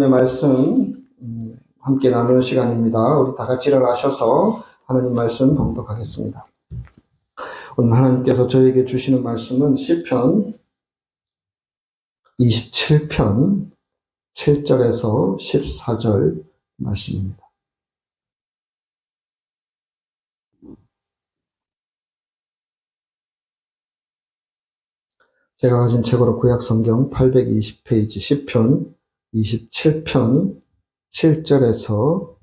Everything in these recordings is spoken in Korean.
하나님의 말씀 함께 나누는 시간입니다. 우리 다 같이 일어나셔서 하나님 말씀 봉독하겠습니다. 오늘 하나님께서 저에게 주시는 말씀은 시편 27편 7절에서 14절 말씀입니다. 제가 가진 책으로 구약성경 820페이지 시편 27편 7절에서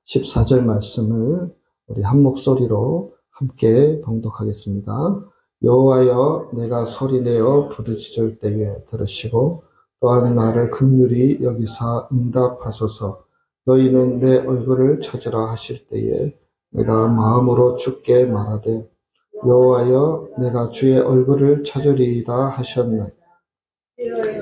14절 말씀을 우리 한 목소리로 함께 봉독하겠습니다. 여호와여, 내가 소리내어 부르짖을 때에 들으시고 또한 나를 긍휼히 여기사 응답하소서. 너희는 내 얼굴을 찾으라 하실 때에 내가 마음으로 주께 말하되 여호와여, 내가 주의 얼굴을 찾으리이다 하셨나이다.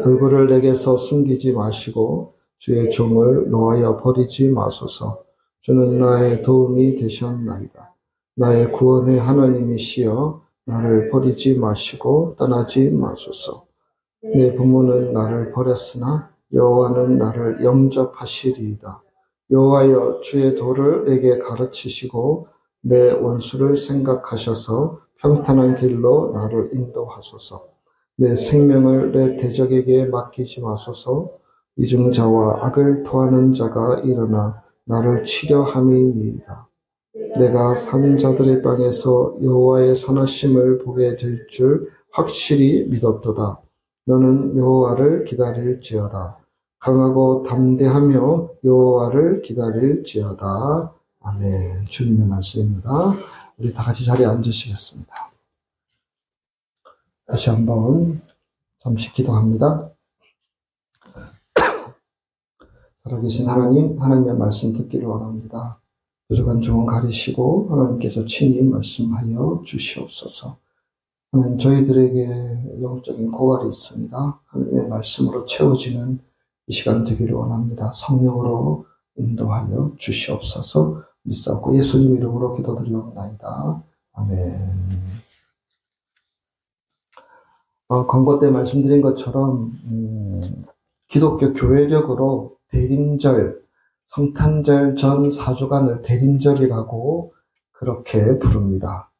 얼굴을 내게서 숨기지 마시고 주의 종을 놓아여 버리지 마소서. 주는 나의 도움이 되셨나이다. 나의 구원의 하나님이시여, 나를 버리지 마시고 떠나지 마소서. 내 부모는 나를 버렸으나 여호와는 나를 영접하시리이다. 여호와여, 주의 도를 내게 가르치시고 내 원수를 생각하셔서 평탄한 길로 나를 인도하소서. 내 생명을 내 대적에게 맡기지 마소서. 위증자와 악을 토하는 자가 일어나 나를 치려 함이니이다. 내가 산 자들의 땅에서 여호와의 선하심을 보게 될 줄 확실히 믿었도다. 너는 여호와를 기다릴지어다. 강하고 담대하며 여호와를 기다릴지어다. 아멘. 주님의 말씀입니다. 우리 다 같이 자리에 앉으시겠습니다. 다시 한번 잠시 기도합니다. 살아계신 하나님, 하나님의 말씀 듣기를 원합니다. 부족한 종은 가리시고 하나님께서 친히 말씀하여 주시옵소서. 하나님, 저희들에게 영적인 고갈이 있습니다. 하나님의 말씀으로 채워지는 이 시간 되기를 원합니다. 성령으로 인도하여 주시옵소서. 믿사옵고 예수님 이름으로 기도드리옵나이다. 아멘. 광고 때 말씀드린 것처럼 기독교 교회력으로 대림절, 성탄절 전 4주간을 대림절이라고 그렇게 부릅니다.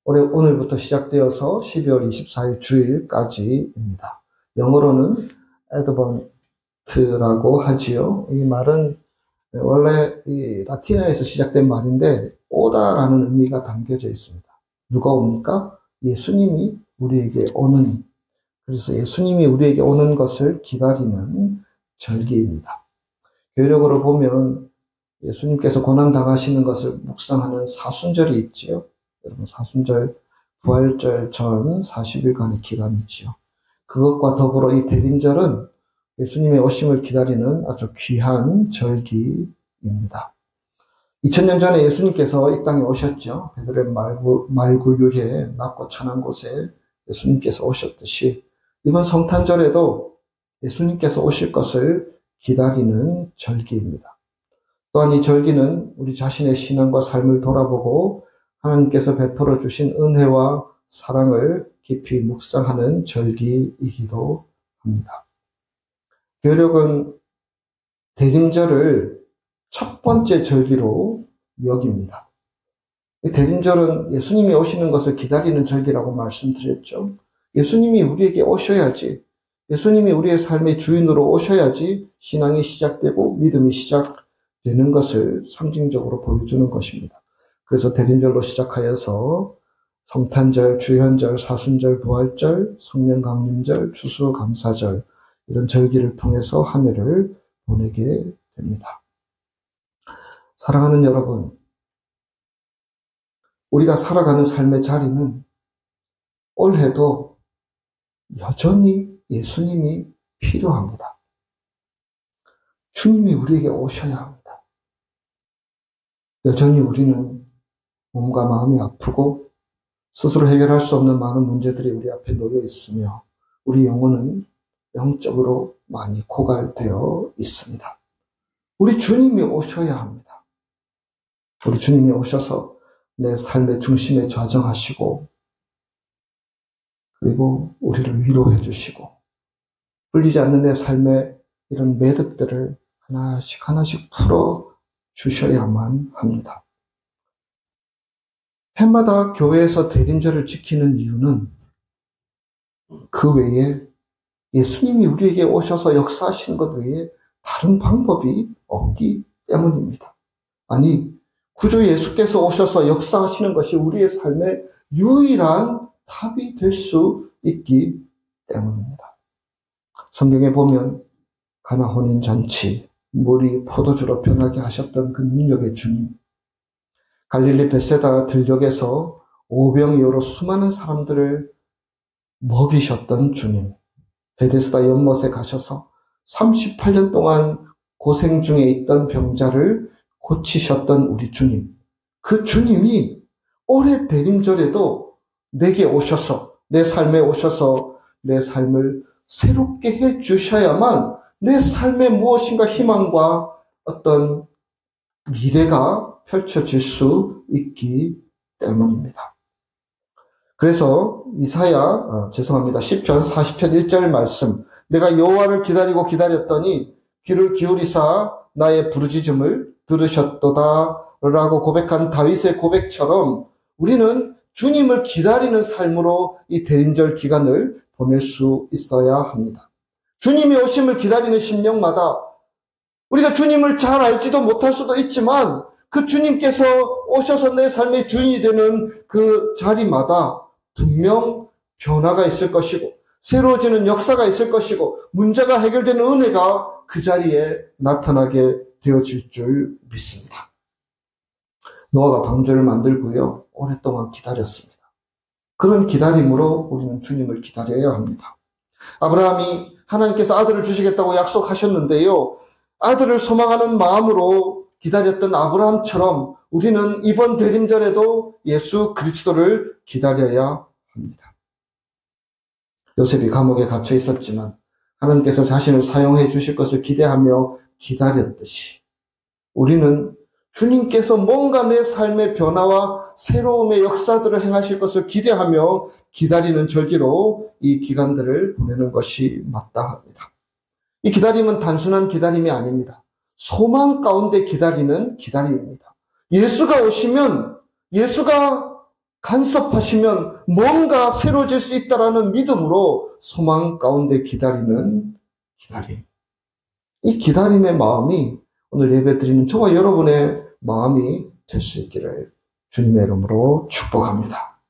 오늘부터 시작되어서 12월 24일 주일까지입니다. 영어로는 애드번트라고 하지요. 이 말은 원래 이 라틴어에서 시작된 말인데 오다라는 의미가 담겨져 있습니다. 누가 옵니까? 예수님이 우리에게 오는, 그래서 예수님이 우리에게 오는 것을 기다리는 절기입니다. 교회력으로 보면 예수님께서 고난당하시는 것을 묵상하는 사순절이 있지요. 여러분, 사순절, 부활절 전 40일간의 기간이지요. 그것과 더불어 이 대림절은 예수님의 오심을 기다리는 아주 귀한 절기입니다. 2000년 전에 예수님께서 이 땅에 오셨죠. 베들레헴 말구유에 낮고 찬한 곳에 예수님께서 오셨듯이 이번 성탄절에도 예수님께서 오실 것을 기다리는 절기입니다. 또한 이 절기는 우리 자신의 신앙과 삶을 돌아보고 하나님께서 베풀어 주신 은혜와 사랑을 깊이 묵상하는 절기이기도 합니다. 교회력은 대림절을 첫 번째 절기로 여깁니다. 대림절은 예수님이 오시는 것을 기다리는 절기라고 말씀드렸죠. 예수님이 우리에게 오셔야지, 예수님이 우리의 삶의 주인으로 오셔야지 신앙이 시작되고 믿음이 시작되는 것을 상징적으로 보여주는 것입니다. 그래서 대림절로 시작하여서 성탄절, 주현절, 사순절, 부활절, 성령강림절, 추수감사절, 이런 절기를 통해서 한 해를 보내게 됩니다. 사랑하는 여러분, 우리가 살아가는 삶의 자리는 올해도 여전히 예수님이 필요합니다. 주님이 우리에게 오셔야 합니다. 여전히 우리는 몸과 마음이 아프고 스스로 해결할 수 없는 많은 문제들이 우리 앞에 놓여 있으며 우리 영혼은 영적으로 많이 고갈되어 있습니다. 우리 주님이 오셔야 합니다. 우리 주님이 오셔서 내 삶의 중심에 좌정하시고 그리고 우리를 위로해 주시고 풀리지 않는 내 삶의 이런 매듭들을 하나씩 하나씩 풀어 주셔야만 합니다. 해마다 교회에서 대림절을 지키는 이유는 그 외에 예수님이 우리에게 오셔서 역사하시는 것 외에 다른 방법이 없기 때문입니다. 아니, 구주 예수께서 오셔서 역사하시는 것이 우리의 삶의 유일한 답이 될 수 있기 때문입니다. 성경에 보면 가나 혼인잔치, 물이 포도주로 변하게 하셨던 그 능력의 주님, 갈릴리 벳세다 들녘에서 오병이어로 수많은 사람들을 먹이셨던 주님, 베데스다 연못에 가셔서 38년 동안 고생 중에 있던 병자를 고치셨던 우리 주님, 그 주님이 올해 대림절에도 내게 오셔서, 내 삶에 오셔서 내 삶을 새롭게 해 주셔야만 내 삶에 무엇인가 희망과 어떤 미래가 펼쳐질 수 있기 때문입니다. 그래서 시편 40편 1절 말씀, 내가 여호와를 기다리고 기다렸더니 귀를 기울이사 나의 부르짖음을 들으셨도다 라고 고백한 다윗의 고백처럼 우리는 주님을 기다리는 삶으로 이 대림절 기간을 보낼 수 있어야 합니다. 주님이 오심을 기다리는 심령마다 우리가 주님을 잘 알지도 못할 수도 있지만 그 주님께서 오셔서 내 삶의 주인이 되는 그 자리마다 분명 변화가 있을 것이고 새로워지는 역사가 있을 것이고 문제가 해결되는 은혜가 그 자리에 나타나게 되어질 줄 믿습니다. 노아가 방주를 만들고요, 오랫동안 기다렸습니다. 그런 기다림으로 우리는 주님을 기다려야 합니다. 아브라함이 하나님께서 아들을 주시겠다고 약속하셨는데요, 아들을 소망하는 마음으로 기다렸던 아브라함처럼 우리는 이번 대림절에도 예수 그리스도를 기다려야 합니다. 요셉이 감옥에 갇혀 있었지만 하나님께서 자신을 사용해 주실 것을 기대하며 기다렸듯이 우리는 주님께서 뭔가 내 삶의 변화와 새로움의 역사들을 행하실 것을 기대하며 기다리는 절기로 이 기간들을 보내는 것이 마땅합니다. 이 기다림은 단순한 기다림이 아닙니다. 소망 가운데 기다리는 기다림입니다. 예수가 오시면, 예수가 간섭하시면 뭔가 새로워질 수 있다라는 믿음으로 소망 가운데 기다리는 기다림. 이 기다림의 마음이 오늘 예배 드리는 저와 여러분의 마음이 될 수 있기를 주님의 이름으로 축복합니다.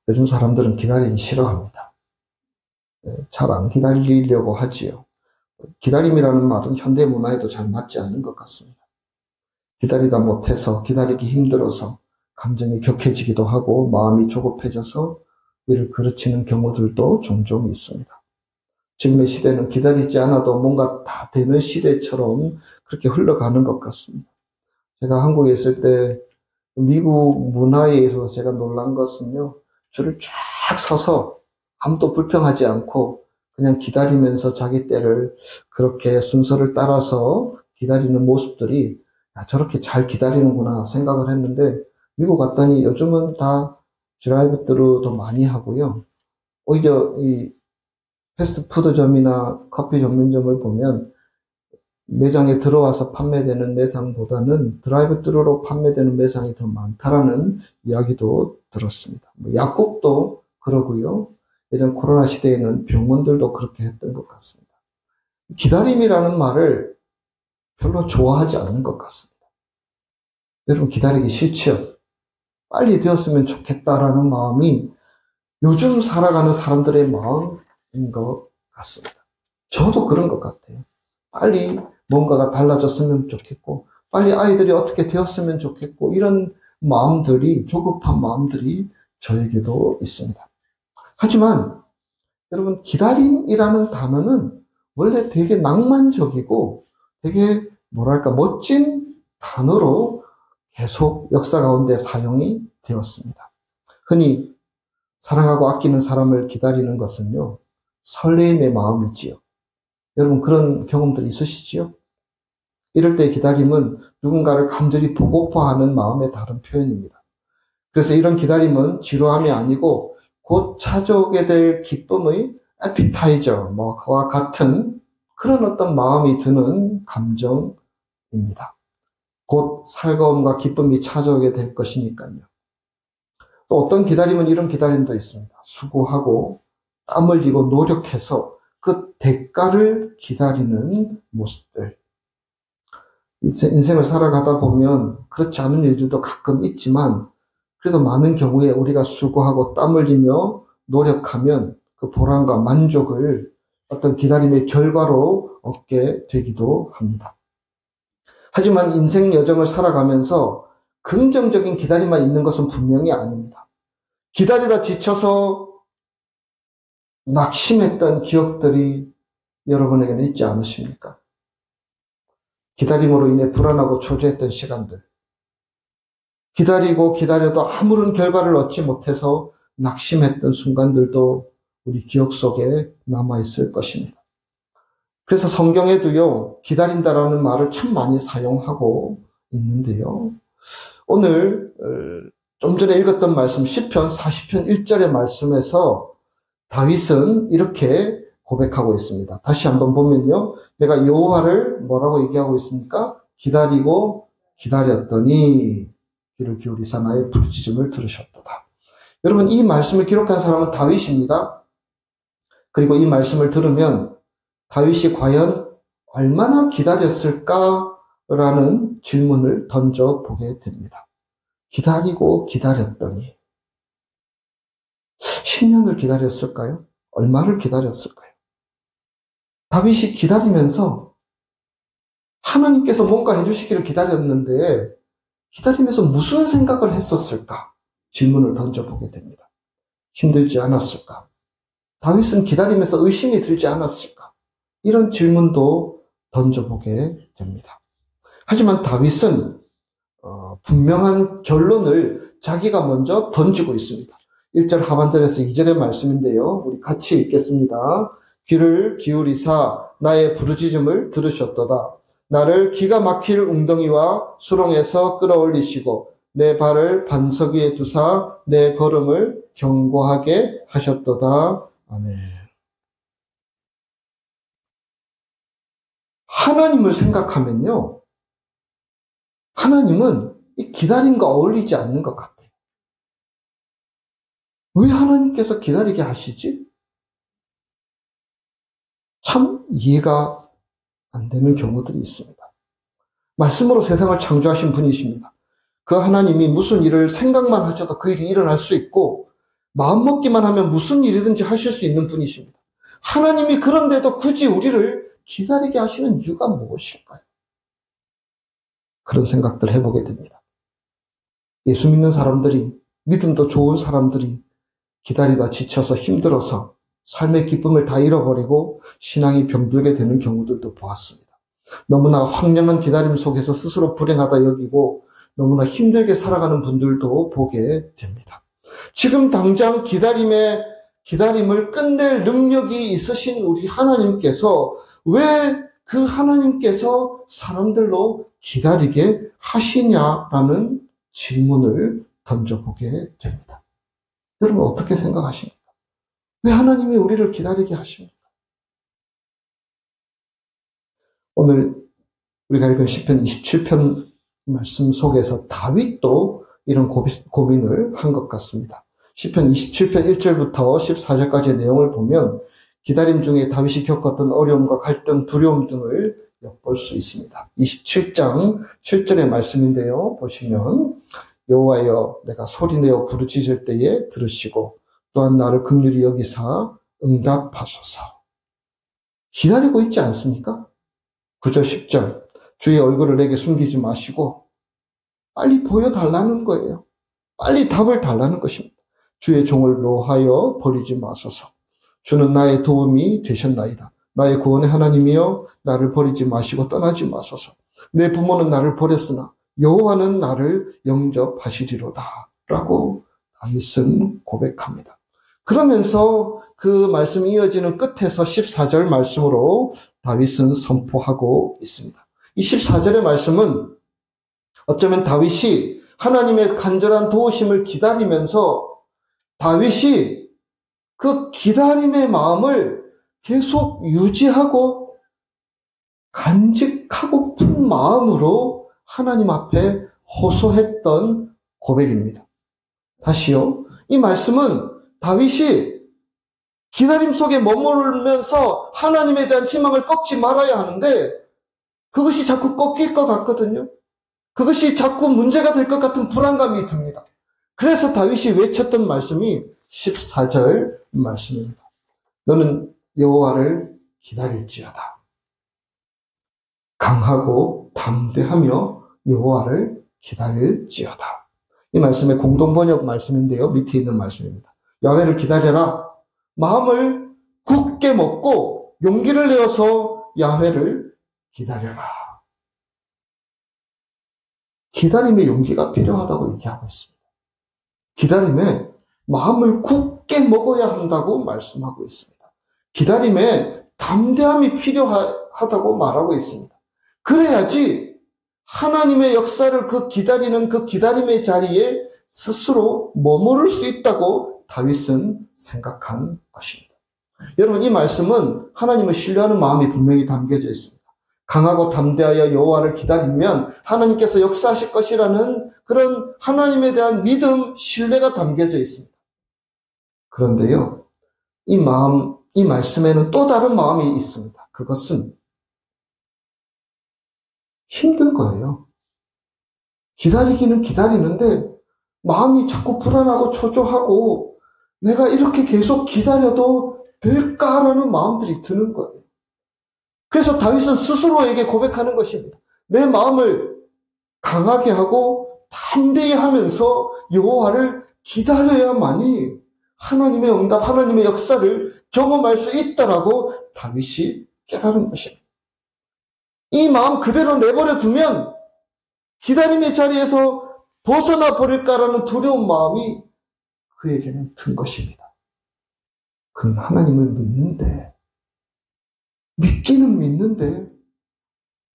요즘 사람들은 기다리기 싫어합니다. 잘 안 기다리려고 하지요. 기다림이라는 말은 현대 문화에도 잘 맞지 않는 것 같습니다. 기다리다 못해서, 기다리기 힘들어서 감정이 격해지기도 하고 마음이 조급해져서 이를 그르치는 경우들도 종종 있습니다. 지금의 시대는 기다리지 않아도 뭔가 다 되는 시대처럼 그렇게 흘러가는 것 같습니다. 제가 한국에 있을 때 미국 문화에 있어서 제가 놀란 것은요, 줄을 쫙 서서 아무도 불평하지 않고 그냥 기다리면서 자기 때를 그렇게 순서를 따라서 기다리는 모습들이 저렇게 잘 기다리는구나 생각을 했는데 미국 갔더니 요즘은 다 드라이브스루도 많이 하고요. 오히려 이 패스트푸드점이나 커피 전문점을 보면 매장에 들어와서 판매되는 매상보다는 드라이브스루로 판매되는 매상이 더 많다라는 이야기도 들었습니다. 약국도 그러고요. 예전 코로나 시대에는 병원들도 그렇게 했던 것 같습니다. 기다림이라는 말을 별로 좋아하지 않는 것 같습니다. 여러분 기다리기 싫지요? 빨리 되었으면 좋겠다라는 마음이 요즘 살아가는 사람들의 마음인 것 같습니다. 저도 그런 것 같아요. 빨리 뭔가가 달라졌으면 좋겠고 빨리 아이들이 어떻게 되었으면 좋겠고 이런 마음들이, 조급한 마음들이 저에게도 있습니다. 하지만 여러분 기다림이라는 단어는 원래 되게 낭만적이고 되게 멋진 단어로 계속 역사 가운데 사용이 되었습니다. 흔히 사랑하고 아끼는 사람을 기다리는 것은요, 설레임의 마음이지요. 여러분 그런 경험들 있으시지요? 이럴 때 기다림은 누군가를 간절히 보고파하는 마음의 다른 표현입니다. 그래서 이런 기다림은 지루함이 아니고 곧 찾아오게 될 기쁨의 appetizer, 뭐와 같은 그런 어떤 마음이 드는 감정입니다. 곧 살거움과 기쁨이 찾아오게 될 것이니까요. 또 어떤 기다림은 이런 기다림도 있습니다. 수고하고 땀 흘리고 노력해서 그 대가를 기다리는 모습들. 인생을 살아가다 보면 그렇지 않은 일들도 가끔 있지만 그래도 많은 경우에 우리가 수고하고 땀 흘리며 노력하면 그 보람과 만족을 어떤 기다림의 결과로 얻게 되기도 합니다. 하지만 인생 여정을 살아가면서 긍정적인 기다림만 있는 것은 분명히 아닙니다. 기다리다 지쳐서 낙심했던 기억들이 여러분에게는 있지 않으십니까? 기다림으로 인해 불안하고 초조했던 시간들. 기다리고 기다려도 아무런 결과를 얻지 못해서 낙심했던 순간들도 우리 기억 속에 남아있을 것입니다. 그래서 성경에도요, 기다린다라는 말을 참 많이 사용하고 있는데요. 오늘 좀 전에 읽었던 말씀 시편 40편 1절의 말씀에서 다윗은 이렇게 고백하고 있습니다. 다시 한번 보면요. 내가 여호와를 뭐라고 얘기하고 있습니까? 기다리고 기다렸더니 귀를 기울이사 나의 부르짖음을 들으셨도다. 여러분, 이 말씀을 기록한 사람은 다윗입니다. 그리고 이 말씀을 들으면 다윗이 과연 얼마나 기다렸을까라는 질문을 던져보게 됩니다. 기다리고 기다렸더니 10년을 기다렸을까요? 얼마를 기다렸을까요? 다윗이 기다리면서 하나님께서 뭔가 해주시기를 기다렸는데 기다리면서 무슨 생각을 했었을까? 질문을 던져보게 됩니다. 힘들지 않았을까? 다윗은 기다리면서 의심이 들지 않았을까? 이런 질문도 던져보게 됩니다. 하지만 다윗은 분명한 결론을 자기가 먼저 던지고 있습니다. 1절 하반절에서 2절의 말씀인데요. 우리 같이 읽겠습니다. 귀를 기울이사 나의 부르짖음을 들으셨도다. 나를 기가 막힐 웅덩이와 수렁에서 끌어올리시고 내 발을 반석 위에 두사 내 걸음을 견고하게 하셨도다. 아멘. 하나님을 생각하면요. 하나님은 이 기다림과 어울리지 않는 것 같아요. 왜 하나님께서 기다리게 하시지? 참 이해가 안 되는 경우들이 있습니다. 말씀으로 세상을 창조하신 분이십니다. 그 하나님이 무슨 일을 생각만 하셔도 그 일이 일어날 수 있고 마음먹기만 하면 무슨 일이든지 하실 수 있는 분이십니다. 하나님이 그런데도 굳이 우리를 기다리게 하시는 이유가 무엇일까요? 그런 생각들 해보게 됩니다. 예수 믿는 사람들이, 믿음도 좋은 사람들이 기다리다 지쳐서 힘들어서 삶의 기쁨을 다 잃어버리고 신앙이 병들게 되는 경우들도 보았습니다. 너무나 황량한 기다림 속에서 스스로 불행하다 여기고 너무나 힘들게 살아가는 분들도 보게 됩니다. 지금 당장 기다림을 끝낼 능력이 있으신 우리 하나님께서 왜 그 하나님께서 사람들로 기다리게 하시냐라는 질문을 던져보게 됩니다. 여러분 어떻게 생각하십니까? 왜 하나님이 우리를 기다리게 하십니까? 오늘 우리가 읽은 시편 27편 말씀 속에서 다윗도 이런 고민을 한 것 같습니다. 시편 27편 1절부터 14절까지의 내용을 보면 기다림 중에 다윗이 겪었던 어려움과 갈등, 두려움 등을 엿볼 수 있습니다. 27장 7절의 말씀인데요. 보시면 여호와여 내가 소리내어 부르짖을 때에 들으시고 또한 나를 긍휼히 여기사 응답하소서. 기다리고 있지 않습니까? 9절 10절 주의 얼굴을 내게 숨기지 마시고 빨리 보여달라는 거예요. 빨리 답을 달라는 것입니다. 주의 종을 노하여 버리지 마소서. 주는 나의 도움이 되셨나이다. 나의 구원의 하나님이여 나를 버리지 마시고 떠나지 마소서. 내 부모는 나를 버렸으나 여호와는 나를 영접하시리로다. 라고 다윗은 고백합니다. 그러면서 그 말씀이 이어지는 끝에서 14절 말씀으로 다윗은 선포하고 있습니다. 이 14절의 말씀은 어쩌면 다윗이 하나님의 간절한 도우심을 기다리면서 다윗이 그 기다림의 마음을 계속 유지하고 간직하고픈 마음으로 하나님 앞에 호소했던 고백입니다. 다시요. 이 말씀은 다윗이 기다림 속에 머무르면서 하나님에 대한 희망을 꺾지 말아야 하는데 그것이 자꾸 꺾일 것 같거든요. 그것이 자꾸 문제가 될 것 같은 불안감이 듭니다. 그래서 다윗이 외쳤던 말씀이 14절 말씀입니다. 너는 여호와를 기다릴지어다. 강하고 담대하며 여호와를 기다릴지어다. 이 말씀의 공동번역 말씀인데요. 밑에 있는 말씀입니다. 야훼를 기다려라. 마음을 굳게 먹고 용기를 내어서 야훼를 기다려라. 기다림에 용기가 필요하다고 얘기하고 있습니다. 기다림에 마음을 굳게 먹어야 한다고 말씀하고 있습니다. 기다림에 담대함이 필요하다고 말하고 있습니다. 그래야지 하나님의 역사를 그 기다리는 그 기다림의 자리에 스스로 머무를 수 있다고 다윗은 생각한 것입니다. 여러분, 이 말씀은 하나님을 신뢰하는 마음이 분명히 담겨져 있습니다. 강하고 담대하여 여호와를 기다리면 하나님께서 역사하실 것이라는 그런 하나님에 대한 믿음, 신뢰가 담겨져 있습니다. 그런데요, 이 말씀에는 또 다른 마음이 있습니다. 그것은 힘든 거예요. 기다리기는 기다리는데 마음이 자꾸 불안하고 초조하고 내가 이렇게 계속 기다려도 될까라는 마음들이 드는 거예요. 그래서 다윗은 스스로에게 고백하는 것입니다. 내 마음을 강하게 하고 담대히 하면서 여호와를 기다려야만이 하나님의 응답, 하나님의 역사를 경험할 수 있다라고 다윗이 깨달은 것입니다. 이 마음 그대로 내버려 두면 기다림의 자리에서 벗어나 버릴까라는 두려운 마음이 그에게는 든 것입니다. 그는 하나님을 믿는데, 믿기는 믿는데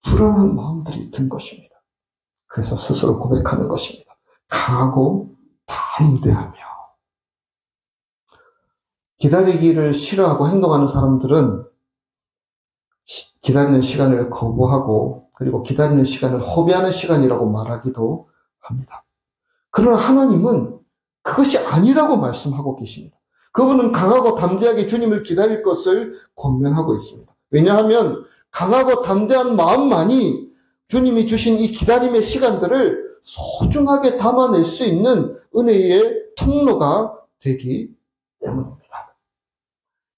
불안한 마음들이 든 것입니다. 그래서 스스로 고백하는 것입니다. 강하고 담대하며. 기다리기를 싫어하고 행동하는 사람들은 기다리는 시간을 거부하고 그리고 기다리는 시간을 허비하는 시간이라고 말하기도 합니다. 그러나 하나님은 그것이 아니라고 말씀하고 계십니다. 그분은 강하고 담대하게 주님을 기다릴 것을 권면하고 있습니다. 왜냐하면 강하고 담대한 마음만이 주님이 주신 이 기다림의 시간들을 소중하게 담아낼 수 있는 은혜의 통로가 되기 때문입니다.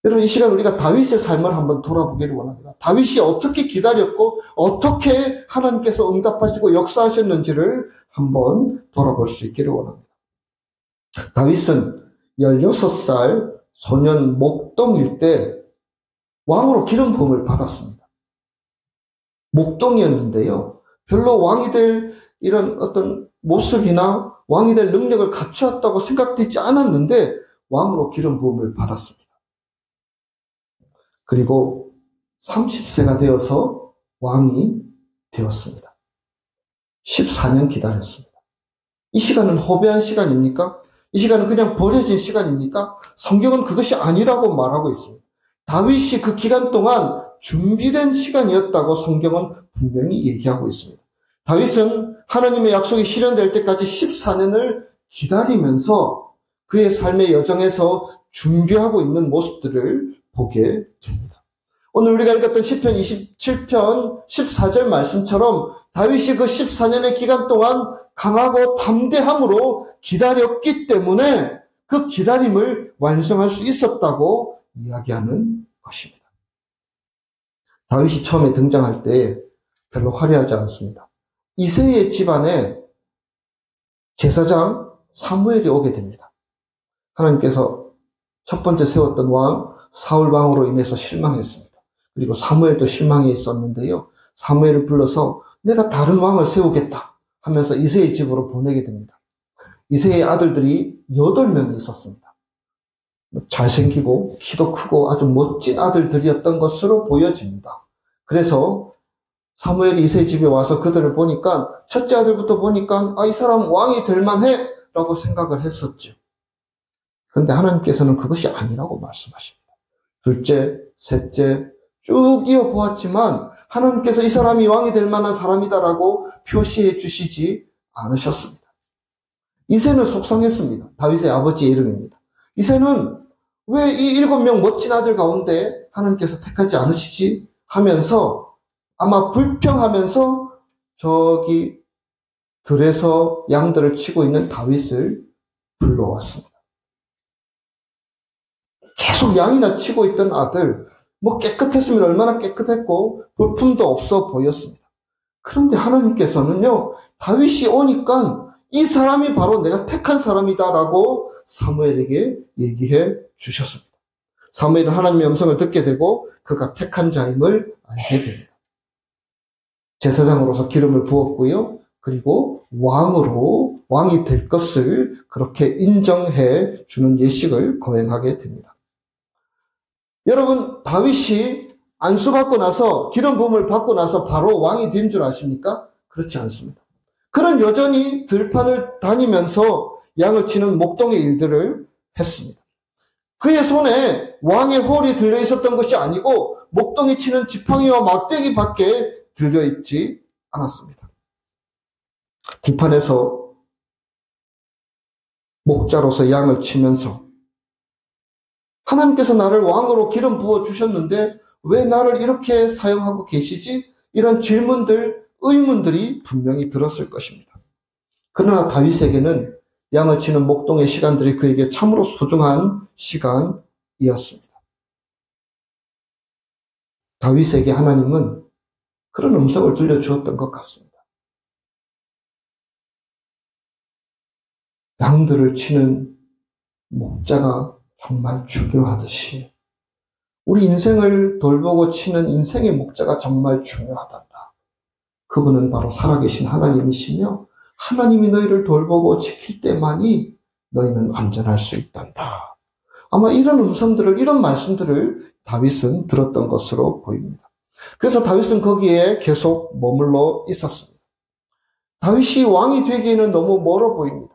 여러분, 이 시간 우리가 다윗의 삶을 한번 돌아보기를 원합니다. 다윗이 어떻게 기다렸고 어떻게 하나님께서 응답하시고 역사하셨는지를 한번 돌아볼 수 있기를 원합니다. 다윗은 16살 소년 목동일 때 왕으로 기름 부음을 받았습니다. 목동이었는데요, 별로 왕이 될 이런 어떤 모습이나 왕이 될 능력을 갖추었다고 생각되지 않았는데 왕으로 기름 부음을 받았습니다. 그리고 30세가 되어서 왕이 되었습니다. 14년 기다렸습니다. 이 시간은 허비한 시간입니까? 이 시간은 그냥 버려진 시간입니까? 성경은 그것이 아니라고 말하고 있습니다. 다윗이 그 기간 동안 준비된 시간이었다고 성경은 분명히 얘기하고 있습니다. 다윗은 하나님의 약속이 실현될 때까지 14년을 기다리면서 그의 삶의 여정에서 준비하고 있는 모습들을 보게 됩니다. 오늘 우리가 읽었던 시편 27편 14절 말씀처럼 다윗이 그 14년의 기간 동안 강하고 담대함으로 기다렸기 때문에 그 기다림을 완성할 수 있었다고 이야기하는 것입니다. 다윗이 처음에 등장할 때 별로 화려하지 않습니다. 이새의 집안에 제사장 사무엘이 오게 됩니다. 하나님께서 첫 번째 세웠던 왕 사울 왕으로 인해서 실망했습니다. 그리고 사무엘도 실망해 있었는데요, 사무엘을 불러서 내가 다른 왕을 세우겠다 하면서 이새의 집으로 보내게 됩니다. 이새의 아들들이 8명이 있었습니다. 잘생기고 키도 크고 아주 멋진 아들들이었던 것으로 보여집니다. 그래서 사무엘이 이새의 집에 와서 그들을 보니까 첫째 아들부터 보니까 이 사람 왕이 될 만해 라고 생각을 했었죠. 그런데 하나님께서는 그것이 아니라고 말씀하십니다. 둘째, 셋째 쭉 이어보았지만 하나님께서 이 사람이 왕이 될 만한 사람이다라고 표시해 주시지 않으셨습니다. 이새는 속상했습니다. 다윗의 아버지의 이름입니다. 이새는 왜 이 7명 멋진 아들 가운데 하나님께서 택하지 않으시지 하면서 아마 불평하면서 저기 들에서 양들을 치고 있는 다윗을 불러왔습니다. 계속 양이나 치고 있던 아들, 뭐 깨끗했으면 얼마나 깨끗했고 볼품도 없어 보였습니다. 그런데 하나님께서는요, 다윗이 오니까 이 사람이 바로 내가 택한 사람이다라고 사무엘에게 얘기해 주셨습니다. 사무엘은 하나님의 음성을 듣게 되고 그가 택한 자임을 알게 됩니다. 제사장으로서 기름을 부었고요. 그리고 왕이 될 것을 그렇게 인정해 주는 예식을 거행하게 됩니다. 여러분, 다윗이 안수받고 나서 기름 부음을 받고 나서 바로 왕이 된 줄 아십니까? 그렇지 않습니다. 그는 여전히 들판을 다니면서 양을 치는 목동의 일들을 했습니다. 그의 손에 왕의 홀이 들려 있었던 것이 아니고 목동이 치는 지팡이와 막대기밖에 들려 있지 않았습니다. 들판에서 목자로서 양을 치면서 하나님께서 나를 왕으로 기름 부어 주셨는데 왜 나를 이렇게 사용하고 계시지? 이런 질문들, 의문들이 분명히 들었을 것입니다. 그러나 다윗에게는 양을 치는 목동의 시간들이 그에게 참으로 소중한 시간이었습니다. 다윗에게 하나님은 그런 음성을 들려주었던 것 같습니다. 양들을 치는 목자가 정말 중요하듯이 우리 인생을 돌보고 치는 인생의 목자가 정말 중요하단다. 그분은 바로 살아계신 하나님이시며 하나님이 너희를 돌보고 지킬 때만이 너희는 안전할 수 있단다. 아마 이런 음성들을, 이런 말씀들을 다윗은 들었던 것으로 보입니다. 그래서 다윗은 거기에 계속 머물러 있었습니다. 다윗이 왕이 되기에는 너무 멀어 보입니다.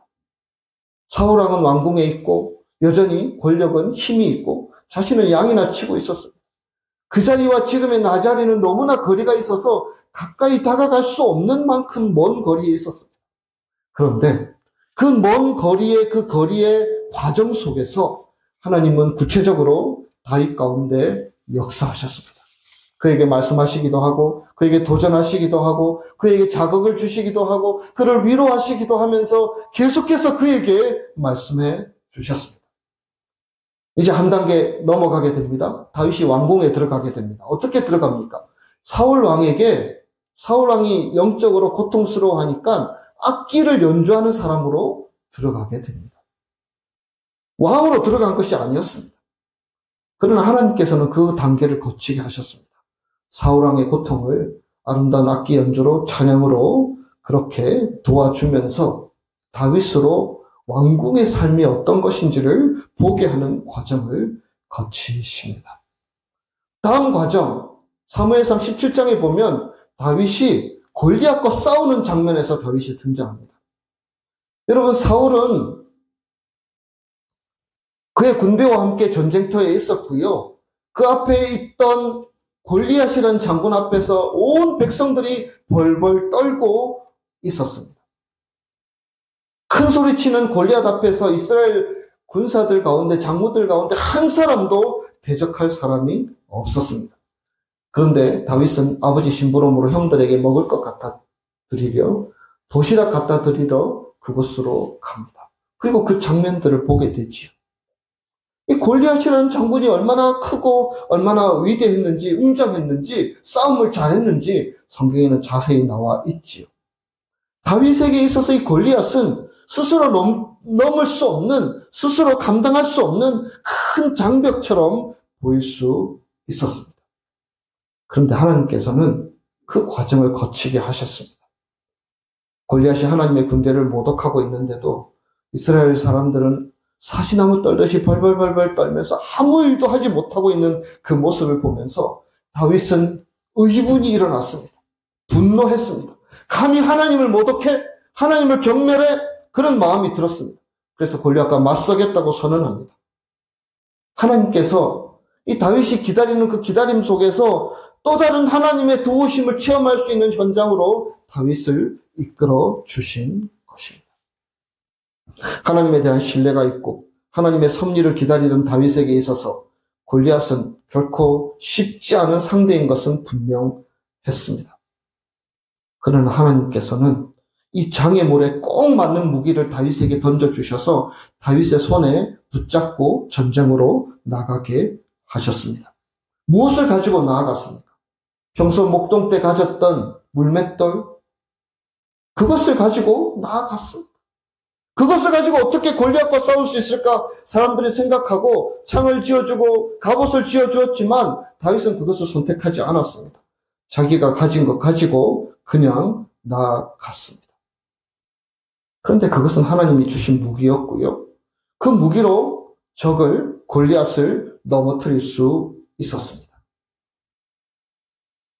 사울왕은 왕궁에 있고 여전히 권력은 힘이 있고 자신은 양이나 치고 있었습니다. 그 자리와 지금의 나 자리는 너무나 거리가 있어서 가까이 다가갈 수 없는 만큼 먼 거리에 있었습니다. 그런데 그 먼 거리의 과정 속에서 하나님은 구체적으로 다윗 가운데 역사하셨습니다. 그에게 말씀하시기도 하고 그에게 도전하시기도 하고 그에게 자극을 주시기도 하고 그를 위로하시기도 하면서 계속해서 그에게 말씀해 주셨습니다. 이제 한 단계 넘어가게 됩니다. 다윗이 왕궁에 들어가게 됩니다. 어떻게 들어갑니까? 사울왕이 영적으로 고통스러워하니까 악기를 연주하는 사람으로 들어가게 됩니다. 왕으로 들어간 것이 아니었습니다. 그러나 하나님께서는 그 단계를 거치게 하셨습니다. 사울왕의 고통을 아름다운 악기 연주로 찬양으로 그렇게 도와주면서 다윗으로 왕궁의 삶이 어떤 것인지를 보게 하는 과정을 거치십니다. 다음 과정, 사무엘상 17장에 보면 다윗이 골리앗과 싸우는 장면에서 다윗이 등장합니다. 여러분, 사울은 그의 군대와 함께 전쟁터에 있었고요. 그 앞에 있던 골리앗이라는 장군 앞에서 온 백성들이 벌벌 떨고 있었습니다. 큰 소리치는 골리앗 앞에서 이스라엘 군사들 가운데, 장무들 가운데 한 사람도 대적할 사람이 없었습니다. 그런데 다윗은 아버지 심부름으로 형들에게 먹을 것 갖다 드리려, 도시락 갖다 드리러 그곳으로 갑니다. 그리고 그 장면들을 보게 되지요. 이 골리앗이라는 장군이 얼마나 크고 얼마나 위대했는지, 웅장했는지, 싸움을 잘했는지 성경에는 자세히 나와 있지요. 다윗에게 있어서 이 골리앗은 스스로 넘을 수 없는, 스스로 감당할 수 없는 큰 장벽처럼 보일 수 있었습니다. 그런데 하나님께서는 그 과정을 거치게 하셨습니다. 골리앗이 하나님의 군대를 모독하고 있는데도 이스라엘 사람들은 사시나무 떨듯이 벌벌벌벌 떨면서 아무 일도 하지 못하고 있는 그 모습을 보면서 다윗은 의분이 일어났습니다. 분노했습니다. 감히 하나님을 모독해? 하나님을 경멸해? 그런 마음이 들었습니다. 그래서 골리앗과 맞서겠다고 선언합니다. 하나님께서 이 다윗이 기다리는 그 기다림 속에서 또 다른 하나님의 도우심을 체험할 수 있는 현장으로 다윗을 이끌어 주신 것입니다. 하나님에 대한 신뢰가 있고 하나님의 섭리를 기다리던 다윗에게 있어서 골리앗은 결코 쉽지 않은 상대인 것은 분명했습니다. 그러나 하나님께서는 이 장애물에 꼭 맞는 무기를 다윗에게 던져주셔서 다윗의 손에 붙잡고 전쟁으로 나가게 하셨습니다. 무엇을 가지고 나아갔습니까? 평소 목동 때 가졌던 물맷돌, 그것을 가지고 나아갔습니다. 그것을 가지고 어떻게 골리앗과 싸울 수 있을까 사람들이 생각하고 창을 지어주고 갑옷을 지어주었지만 다윗은 그것을 선택하지 않았습니다. 자기가 가진 것 가지고 그냥 나아갔습니다. 그런데 그것은 하나님이 주신 무기였고요. 그 무기로 적을 골리앗을 넘어뜨릴 수 있었습니다.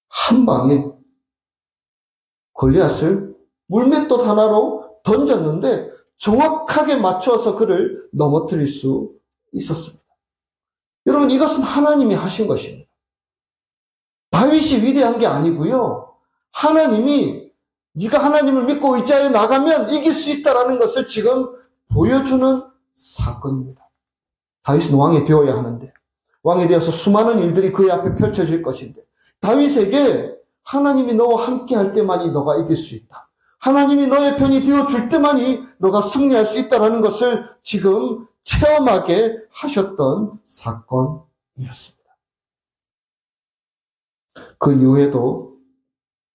한 방에 골리앗을 물맷돌 하나로 던졌는데 정확하게 맞춰서 그를 넘어뜨릴 수 있었습니다. 여러분, 이것은 하나님이 하신 것입니다. 다윗이 위대한 게 아니고요. 하나님이 네가 하나님을 믿고 의지하여 나가면 이길 수 있다는 것을 지금 보여주는 사건입니다. 다윗은 왕이 되어야 하는데 왕이 되어서 수많은 일들이 그의 앞에 펼쳐질 것인데 다윗에게 하나님이 너와 함께 할 때만이 너가 이길 수 있다. 하나님이 너의 편이 되어줄 때만이 너가 승리할 수 있다는 것을 지금 체험하게 하셨던 사건이었습니다. 그 이후에도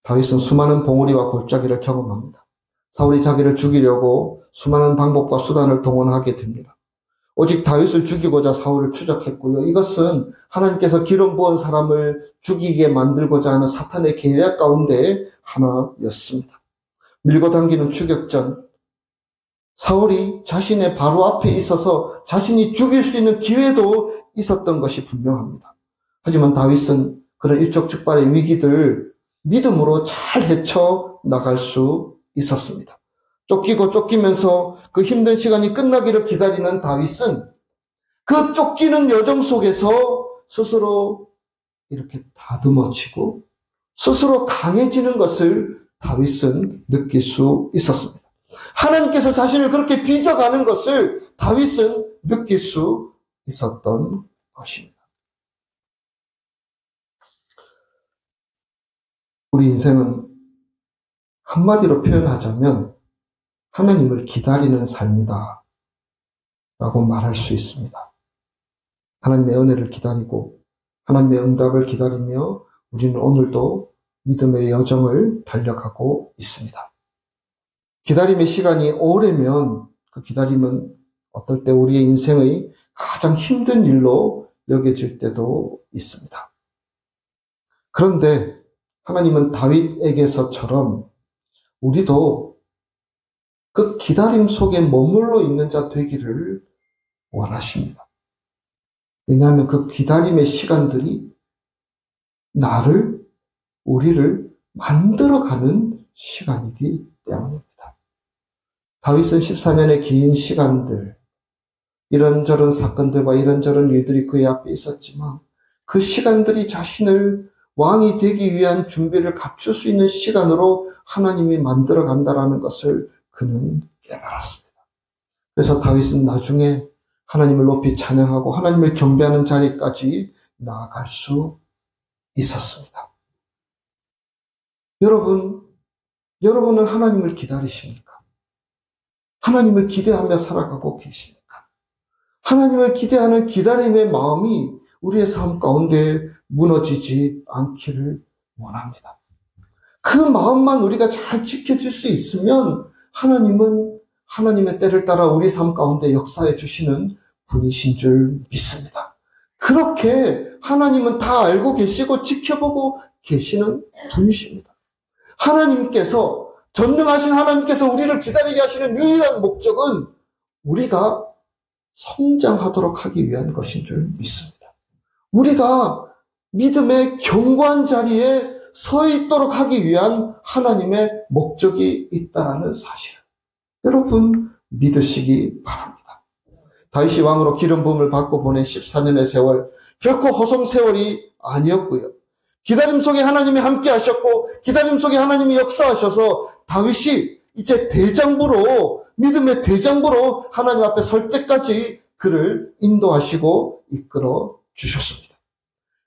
다윗은 수많은 봉우리와 골짜기를 경험합니다. 사울이 자기를 죽이려고 수많은 방법과 수단을 동원하게 됩니다. 오직 다윗을 죽이고자 사울을 추적했고요. 이것은 하나님께서 기름 부은 사람을 죽이게 만들고자 하는 사탄의 계략 가운데 하나였습니다. 밀고 당기는 추격전, 사울이 자신의 바로 앞에 있어서 자신이 죽일 수 있는 기회도 있었던 것이 분명합니다. 하지만 다윗은 그런 일촉즉발의 위기들을 믿음으로 잘 헤쳐나갈 수 있었습니다. 쫓기고 쫓기면서 그 힘든 시간이 끝나기를 기다리는 다윗은 그 쫓기는 여정 속에서 스스로 이렇게 다듬어지고 스스로 강해지는 것을 다윗은 느낄 수 있었습니다. 하나님께서 자신을 그렇게 빚어가는 것을 다윗은 느낄 수 있었던 것입니다. 우리 인생은 한마디로 표현하자면 하나님을 기다리는 삶이다 라고 말할 수 있습니다. 하나님의 은혜를 기다리고 하나님의 응답을 기다리며 우리는 오늘도 믿음의 여정을 달려가고 있습니다. 기다림의 시간이 오래면 그 기다림은 어떨 때 우리의 인생의 가장 힘든 일로 여겨질 때도 있습니다. 그런데 하나님은 다윗에게서처럼 우리도 그 기다림 속에 머물러 있는 자 되기를 원하십니다. 왜냐하면 그 기다림의 시간들이 우리를 만들어가는 시간이기 때문입니다. 다윗은 14년의 긴 시간들, 이런저런 사건들과 이런저런 일들이 그의 앞에 있었지만 그 시간들이 자신을 왕이 되기 위한 준비를 갖출 수 있는 시간으로 하나님이 만들어 간다라는 것을 그는 깨달았습니다. 그래서 다윗은 나중에 하나님을 높이 찬양하고 하나님을 경배하는 자리까지 나아갈 수 있었습니다. 여러분은 하나님을 기다리십니까? 하나님을 기대하며 살아가고 계십니까? 하나님을 기대하는 기다림의 마음이 우리의 삶 가운데 무너지지 않기를 원합니다. 그 마음만 우리가 잘 지켜줄 수 있으면 하나님은 하나님의 때를 따라 우리 삶 가운데 역사해 주시는 분이신 줄 믿습니다. 그렇게 하나님은 다 알고 계시고 지켜보고 계시는 분이십니다. 하나님께서, 전능하신 하나님께서 우리를 기다리게 하시는 유일한 목적은 우리가 성장하도록 하기 위한 것인 줄 믿습니다. 우리가 믿음의 견고한 자리에 서 있도록 하기 위한 하나님의 목적이 있다는 사실을 여러분 믿으시기 바랍니다. 다윗이 왕으로 기름 부음을 받고 보낸 14년의 세월, 결코 허송 세월이 아니었고요. 기다림 속에 하나님이 함께 하셨고 기다림 속에 하나님이 역사하셔서 다윗이 이제 대장부로, 믿음의 대장부로 하나님 앞에 설 때까지 그를 인도하시고 이끌어 주셨습니다.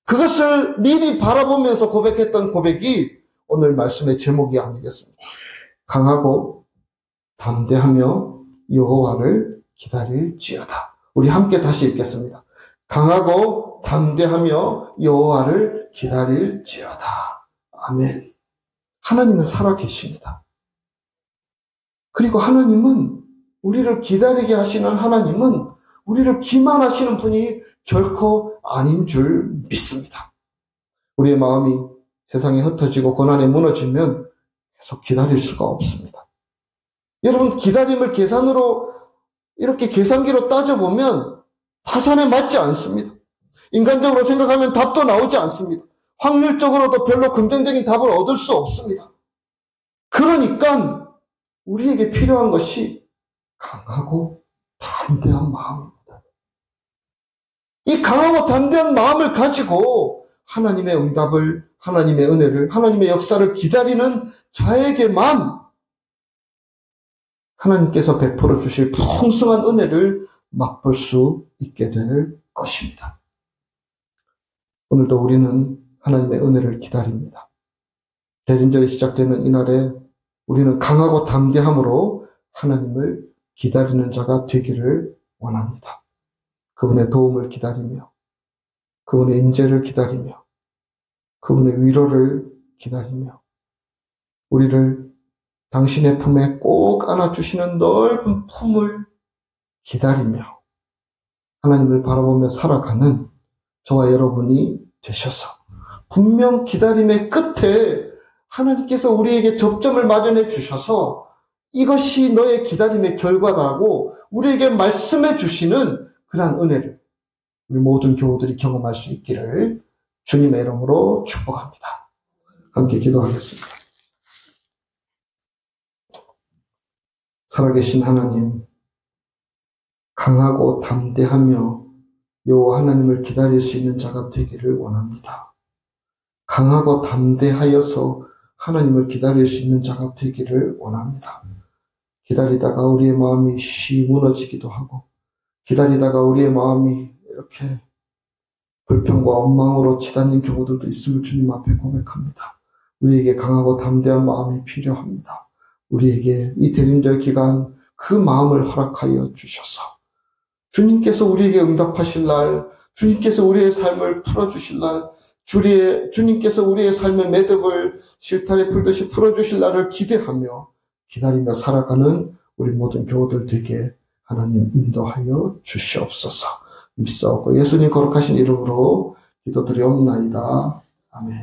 그것을 미리 바라보면서 고백했던 고백이 오늘 말씀의 제목이 아니겠습니까? 강하고 담대하며 여호와를 기다릴지어다. 우리 함께 다시 읽겠습니다. 강하고 담대하며 여호와를 기다릴지어다. 아멘. 하나님은 살아계십니다. 그리고 하나님은, 우리를 기다리게 하시는 하나님은 우리를 기만하시는 분이 결코 아닌 줄 믿습니다. 우리의 마음이 세상에 흩어지고 고난에 무너지면 계속 기다릴 수가 없습니다. 여러분, 기다림을 계산으로, 이렇게 계산기로 따져보면 타산에 맞지 않습니다. 인간적으로 생각하면 답도 나오지 않습니다. 확률적으로도 별로 긍정적인 답을 얻을 수 없습니다. 그러니까 우리에게 필요한 것이 강하고 담대한 마음입니다. 이 강하고 담대한 마음을 가지고 하나님의 응답을, 하나님의 은혜를, 하나님의 역사를 기다리는 자에게만 하나님께서 베풀어 주실 풍성한 은혜를 맛볼 수 있게 될 것입니다. 오늘도 우리는 하나님의 은혜를 기다립니다. 대림절이 시작되는 이날에 우리는 강하고 담대함으로 하나님을 기다리는 자가 되기를 원합니다. 그분의 도움을 기다리며, 그분의 임재를 기다리며, 그분의 위로를 기다리며, 우리를 당신의 품에 꼭 안아주시는 넓은 품을 기다리며 하나님을 바라보며 살아가는 저와 여러분이 되셔서, 분명 기다림의 끝에 하나님께서 우리에게 접점을 마련해 주셔서 이것이 너의 기다림의 결과라고 우리에게 말씀해 주시는 그러한 은혜를 우리 모든 교우들이 경험할 수 있기를 주님의 이름으로 축복합니다. 함께 기도하겠습니다. 살아계신 하나님, 강하고 담대하며 여호와 하나님을 기다릴 수 있는 자가 되기를 원합니다. 강하고 담대하여서 하나님을 기다릴 수 있는 자가 되기를 원합니다. 기다리다가 우리의 마음이 무너지기도 하고, 기다리다가 우리의 마음이 이렇게 불평과 원망으로 치닫는 경우들도 있음을 주님 앞에 고백합니다. 우리에게 강하고 담대한 마음이 필요합니다. 우리에게 이 대림절 기간 그 마음을 허락하여 주셔서 주님께서 우리에게 응답하실 날, 주님께서 우리의 삶을 풀어주실 날, 주님께서 우리의 삶의 매듭을 실타래 풀듯이 풀어주실 날을 기대하며 기다리며 살아가는 우리 모든 교우들 되게 하나님 인도하여 주시옵소서. 믿사옵고 예수님 거룩하신 이름으로 기도드리옵나이다. 아멘.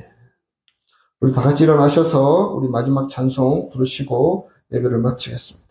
우리 다 같이 일어나셔서 우리 마지막 찬송 부르시고 예배를 마치겠습니다.